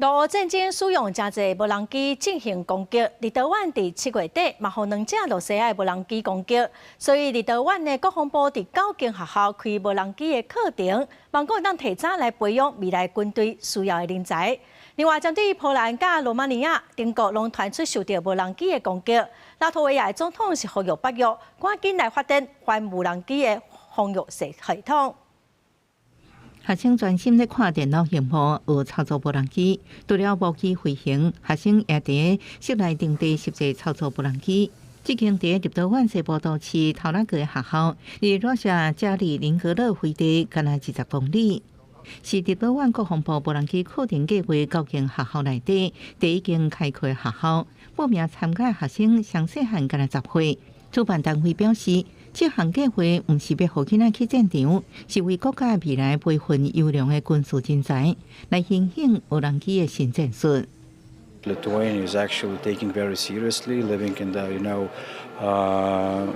俄乌战争使用真侪无人机进行攻击，立陶宛伫7月底嘛，互2只罗西亚无人机攻击，所以立陶宛的国防部伫9间学校开无人机的课程，望讲当提早来培养未来军队需要的人才。另外，针对波兰甲罗马尼亚，中国拢传出受到无人机的攻击，拉脱维亚总统是呼吁北约赶紧来发展反无人机的防御系统。 学生专心咧看电脑荧幕，学操作无人机。除了无机飞行，学生也伫室内定地实际操作无人机。即间伫立陶宛西部都市陶拉格的学校，离罗西亚加里宁格勒飞地敢若20公里，是立陶宛国防部无人机课程计划9间学校内底第一间开课的学校。报名参加学生上细汉敢若10岁。主办单位表示。 这项计划唔是要互囡仔去战场，是为国家未来培训优良的军事人才，来形成无人机的新战术。Lithuania is actually taking very seriously, living in the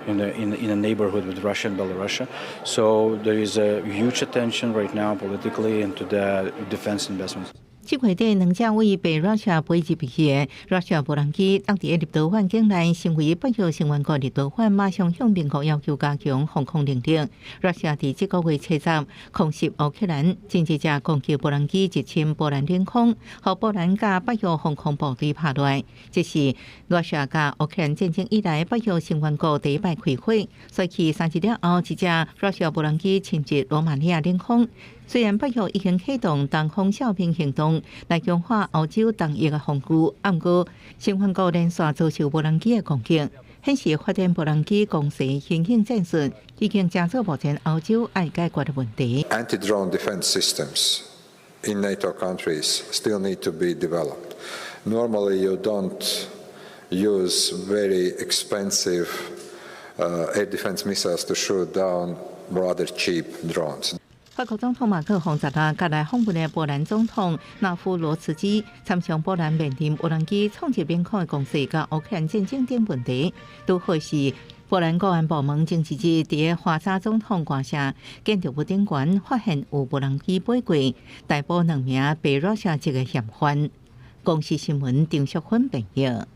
in a neighborhood with Russia and Belarus. So there is a huge attention right now politically into the defense investments. 7月底，2只为被罗西亚飞入去的罗西亚无人机，当地的立陶宛境内成为北约成员国。立陶宛马上向美国要求加强防空能力。罗西亚伫这个月7日空袭乌克兰，真正者攻击无人机入侵波兰领空，和波兰甲北约防空部队拍落。这是罗西亚甲乌克兰战争以来北约成员国第一摆开火。随去3日了后，一只罗西亚无人机侵入罗马尼亚领空。 虽然北约已经启动东风小兵行动来强化欧洲东翼的防御，不过成员国连续遭受无人机的攻击，显示发展无人机公司新型战术已经加速目前欧洲爱解决的问题。Anti-drone defense systems in NATO countries still need to be developed. Normally, you don't use very expensive air defense missiles to shoot down rather cheap drones. 法国总统马克龙10日甲来访问的波兰总统纳夫罗茨基，参详波兰面临无人机冲击领空的攻势，甲乌克兰战争等问题。都会是波兰国安部门前一日伫华沙总统官舍建筑物顶悬发现有无人机飞过，逮捕2名被罗西亚籍的嫌犯。公司新闻张淑芬报道。